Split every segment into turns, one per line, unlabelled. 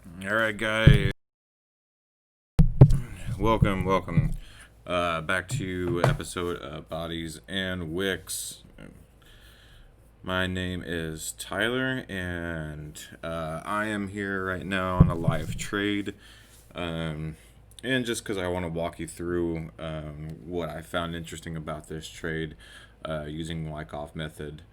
All right, guys. Welcome back to episode of Bodies and Wicks. My name is Tyler, and I am here right now on a live trade. Um, and just because I want to walk you through what I found interesting about this trade using Wyckoff Method.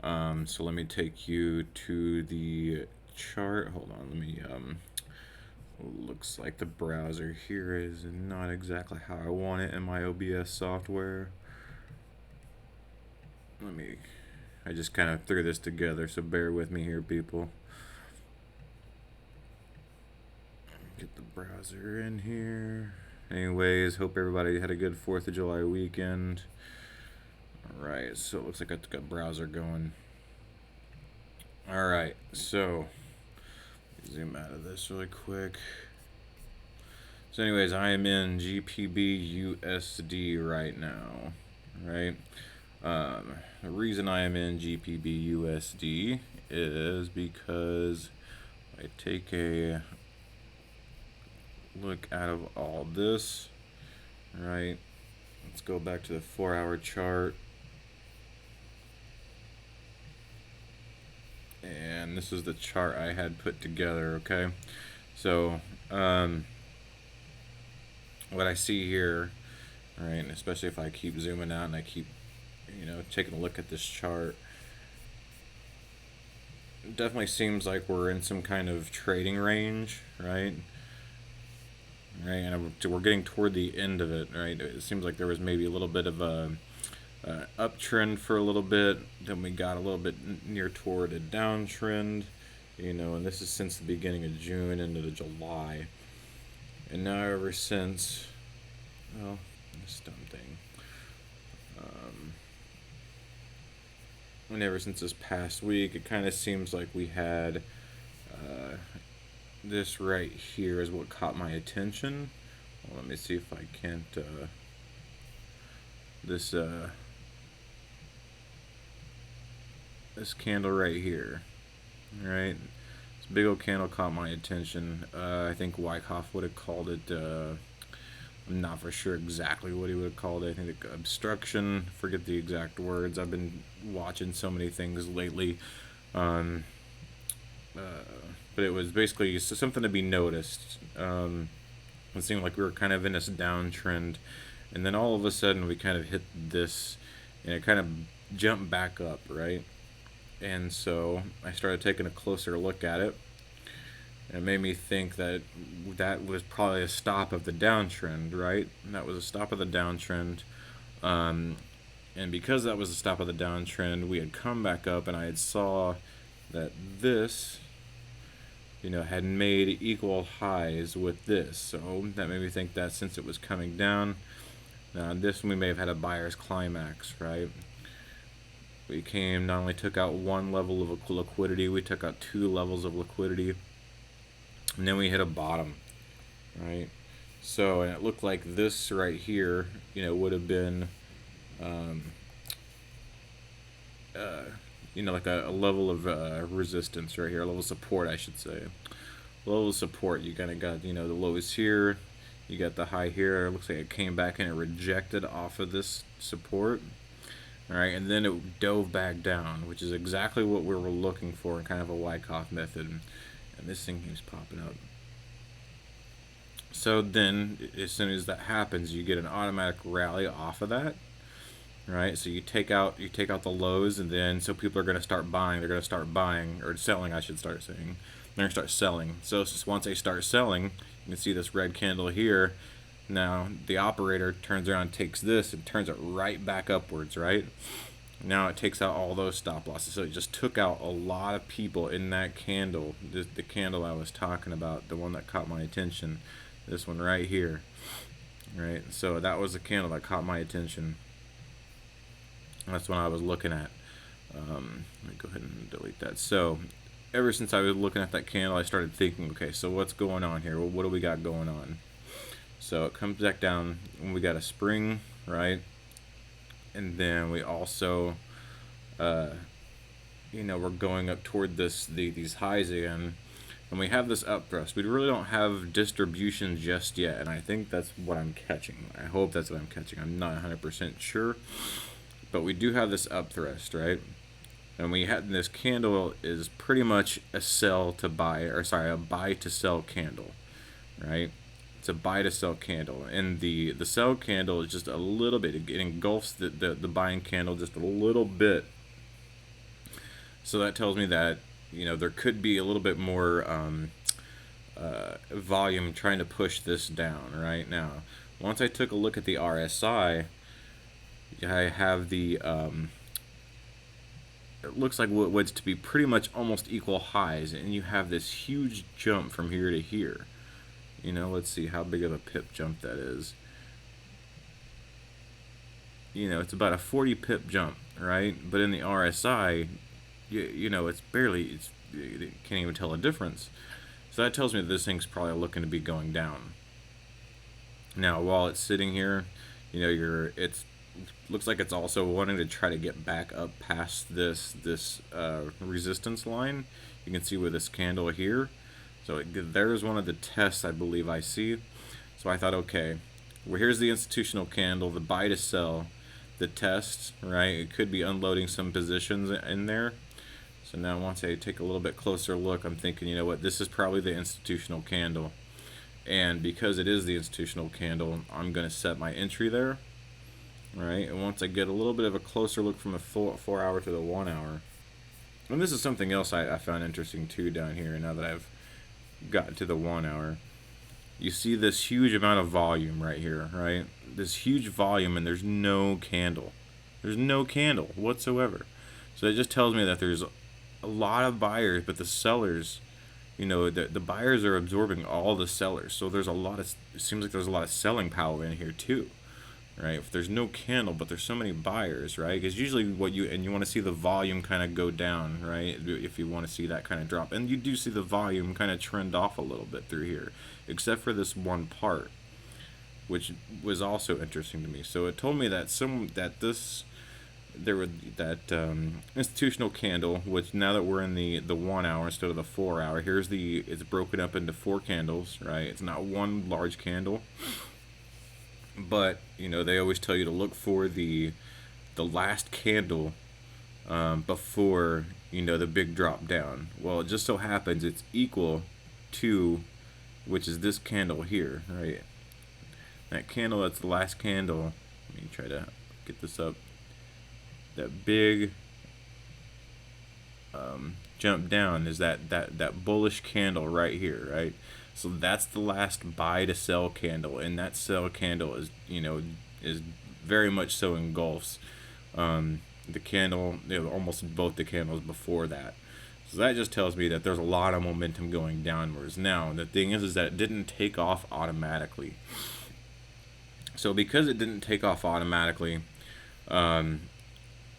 So let me take you to the chart. Hold on, let me looks like the browser here is not exactly how I want it in my OBS software. I just kind of threw this together, so bear with me here, people. Get the browser in here. Anyways, hope everybody had a good 4th of July weekend. Alright, so it looks like I got the browser going. Alright, so zoom out of this really quick. So anyways, I am in GBPUSD right now, right? The reason I am in GBPUSD is because I take a look out of all this, right? Let's go back to the 4-hour chart. And this is the chart I had put together, okay? So, what I see here, right, and especially if I keep zooming out and I keep, taking a look at this chart, it definitely seems like we're in some kind of trading range, right? Right, and we're getting toward the end of it, right? It seems like there was maybe a little bit of a uptrend for a little bit, then we got a little bit near toward a downtrend, and this is since the beginning of June into the July, and now ever since, well, this dumb thing, and ever since this past week, it kind of seems like we had this right here is what caught my attention. Well, let me see if I can't this this candle right here, right? This big old candle caught my attention. I think Wyckoff would have called it. I'm not for sure exactly what he would have called it. I think obstruction. Forget the exact words. I've been watching so many things lately. Um, uh, but it was basically something to be noticed. It seemed like we were kind of in this downtrend, and then all of a sudden we kind of hit this, and it kind of jumped back up, right? And so I started taking a closer look at it, and it made me think that that was probably a stop of the downtrend, right? And that was a stop of the downtrend. Um, and because that was a stop of the downtrend, we had come back up, and I had saw that this, had made equal highs with this. So that made me think that since it was coming down, this we may have had a buyer's climax, right? We came, not only took out one level of liquidity, we took out two levels of liquidity, and then we hit a bottom, right? So, and it looked like this right here, would have been, um, like a level of resistance right here, a level of support, I should say. Level of support, you kind of got, the lows here, you got the high here. It looks like it came back and it rejected off of this support. All right, and then it dove back down, which is exactly what we were looking for in kind of a Wyckoff method. And this thing keeps popping up. So then, as soon as that happens, you get an automatic rally off of that, right? So you take out the lows, and then so people are going to start buying. They're going to start buying, or selling, I should start saying. They're going to start selling. So once they start selling, you can see this red candle here. Now the operator turns around and takes this and turns it right back upwards, right? Now it takes out all those stop losses. So it just took out a lot of people in that candle. The candle I was talking about, the one that caught my attention, this one right here, right? So that was the candle that caught my attention. That's what I was looking at. Let me go ahead and delete that. So ever since I was looking at that candle, I started thinking, okay, so what's going on here? Well, what do we got going on? So it comes back down, and we got a spring, right? And then we also, we're going up toward these highs again. and we have this up thrust. We really don't have distribution just yet, and I think that's what I'm catching. I hope that's what I'm catching. I'm not 100% sure, but we do have this up thrust, right? And we had this candle is pretty much a sell to buy, or sorry, a buy to sell candle, right? It's a buy to sell candle, and the sell candle is just a little bit. It engulfs the buying candle just a little bit. So that tells me that there could be a little bit more volume trying to push this down right now. Once I took a look at the RSI, I have the it looks like what's to be pretty much almost equal highs, and you have this huge jump from here to here. Let's see how big of a pip jump that is. It's about a 40 pip jump, right? But in the RSI, it's barely, you can't even tell a difference. So that tells me that this thing's probably looking to be going down. Now, while it's sitting here, it's looks like it's also wanting to try to get back up past this resistance line. You can see with this candle here. So there's one of the tests I believe I see. So I thought, okay, well, here's the institutional candle, the buy to sell, the test, right? It could be unloading some positions in there. So now once I take a little bit closer look, I'm thinking, you know what, this is probably the institutional candle. And because it is the institutional candle, I'm going to set my entry there. Right, and once I get a little bit of a closer look from the 4 hour to the 1 hour, and this is something else I found interesting too down here. Now that I've gotten to the 1 hour, you see this huge amount of volume right here, right? This huge volume, and there's no candle. There's no candle whatsoever. So it just tells me that there's a lot of buyers, but the sellers, the buyers are absorbing all the sellers. So there's it seems like there's a lot of selling power in here too. Right, if there's no candle, but there's so many buyers, right? Because usually you want to see the volume kind of go down, right? If you want to see that kind of drop, and you do see the volume kind of trend off a little bit through here, except for this one part, which was also interesting to me. So it told me that institutional candle, which now that we're in the 1 hour instead of the 4 hour, it's broken up into 4 candles, right? It's not one large candle. But they always tell you to look for the last candle before the big drop down. Well, it just so happens it's equal to, which is this candle here, right? That candle, that's the last candle. Let me try to get this up. That big jump down is that bullish candle right here, right? So that's the last buy to sell candle, and that sell candle is very much so engulfs the candle, almost both the candles before that. So that just tells me that there's a lot of momentum going downwards. Now the thing is that it didn't take off automatically. So because it didn't take off automatically,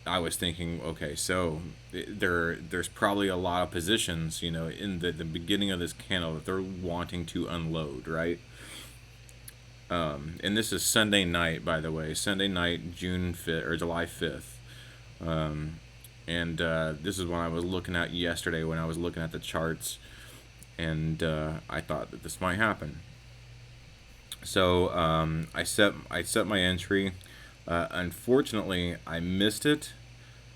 I was thinking, okay, so there's probably a lot of positions, in the beginning of this candle that they're wanting to unload, right? And this is Sunday night, by the way, Sunday night, June 5th or July 5th. And this is what I was looking at yesterday when I was looking at the charts, and I thought that this might happen. So I set my entry. Unfortunately, I missed it.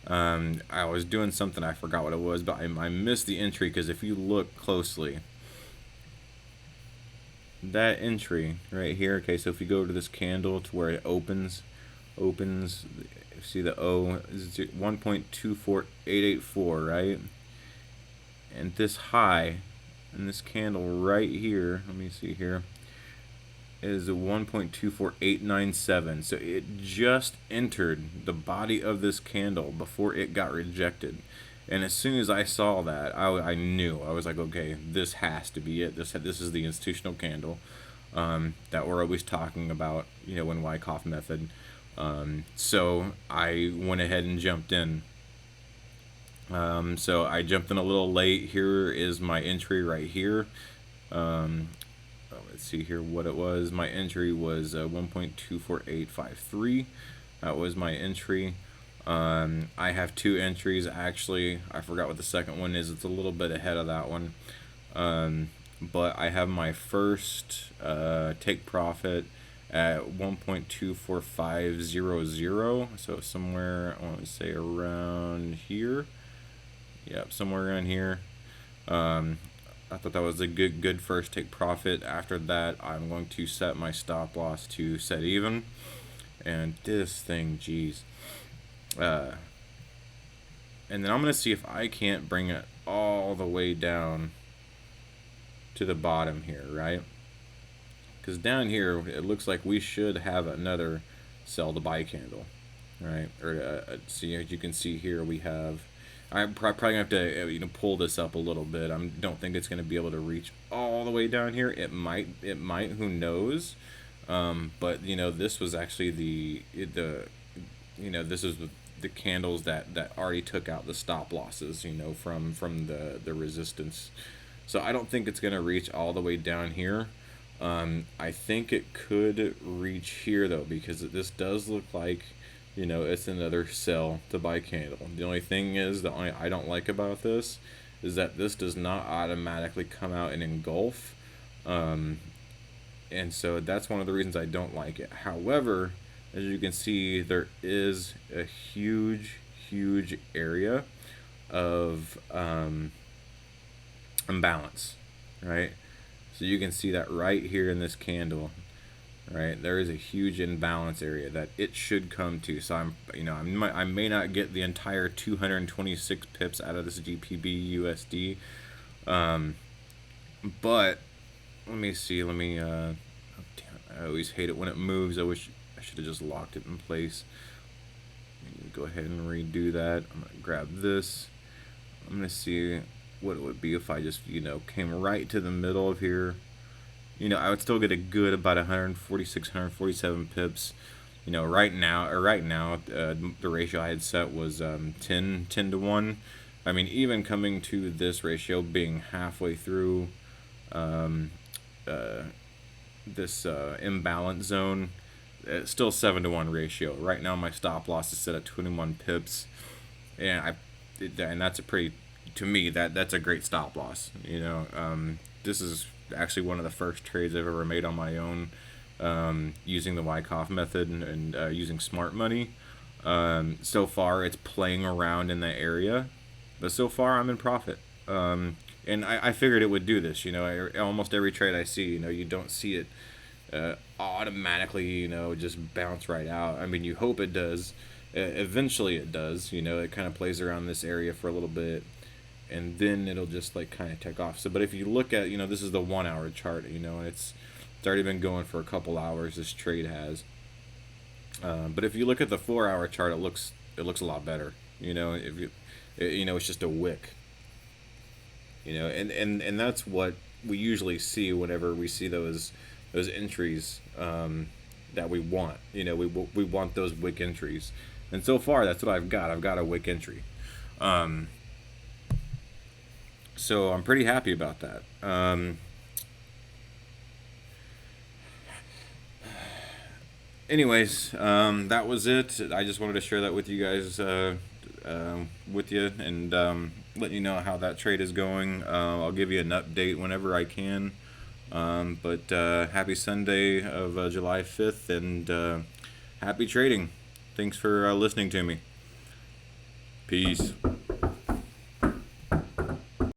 I was doing something, I forgot what it was, but I missed the entry because if you look closely, that entry right here, okay, so if you go to this candle to where it opens, see the O is 1.24884, right? And this high in this candle right here, let me see here, is a 1.24897. So it just entered the body of this candle before it got rejected. And as soon as I saw that, I knew. I was like, okay, this has to be it. This is the institutional candle that we're always talking about, in Wyckoff Method. So I went ahead and jumped in. So I jumped in a little late. Here is my entry right here. Let's see here what it was. My entry was 1.24853. That was my entry. I have two entries actually. I forgot what the second one is. It's a little bit ahead of that one. But I have my first take profit at 1.24500, so somewhere, I want to say around here. Yep, somewhere around here. Um, I thought that was a good first take profit. After that, I'm going to set my stop loss to set even. And this thing, geez. Uh, and then I'm going to see if I can't bring it all the way down to the bottom here, right? Because down here, it looks like we should have another sell to buy candle, right? Or see, as you can see here, we have. I'm probably gonna have to pull this up a little bit. I don't think it's gonna be able to reach all the way down here. It might. Who knows? But this was actually this is the candles that already took out the stop losses. From the resistance. So I don't think it's gonna reach all the way down here. I think it could reach here though, because this does look like, it's another sell to buy candle. The only thing is, the only I don't like about this is that this does not automatically come out and engulf. And so that's one of the reasons I don't like it. However, as you can see, there is a huge area of imbalance, right? So you can see that right here in this candle, right? There is a huge imbalance area that it should come to. So I may not get the entire 226 pips out of this GBPUSD, but let me see. Oh, damn, I always hate it when it moves. I wish I should have just locked it in place. Go ahead and redo that. I'm gonna grab this. I'm gonna see what it would be if I just came right to the middle of here. I would still get a good about 146, 147 pips. Right now the ratio I had set was 10 to 1. I mean, even coming to this ratio, being halfway through this imbalance zone, it's still 7 to 1 ratio. Right now my stop loss is set at 21 pips, and that's a pretty, to me, that's a great stop loss. This is actually one of the first trades I've ever made on my own, using the Wyckoff method and using smart money. So far it's playing around in that area, but so far I'm in profit. And I figured it would do this. Almost every trade I see, you don't see it automatically, just bounce right out. I mean, you hope it does. Eventually it does. It kind of plays around this area for a little bit, and then it'll just kind of take off. So, but if you look at, this is the 1 hour chart, and it's already been going for a couple hours. This trade has. But if you look at the 4 hour chart, it looks a lot better. If you, it's just a wick. And that's what we usually see whenever we see those entries that we want. We want those wick entries, and so far that's what I've got. I've got a wick entry. So I'm pretty happy about that. Anyways, that was it. I just wanted to share that with you guys, and let you know how that trade is going. I'll give you an update whenever I can. But happy Sunday of July 5th, and happy trading. Thanks for listening to me. Peace.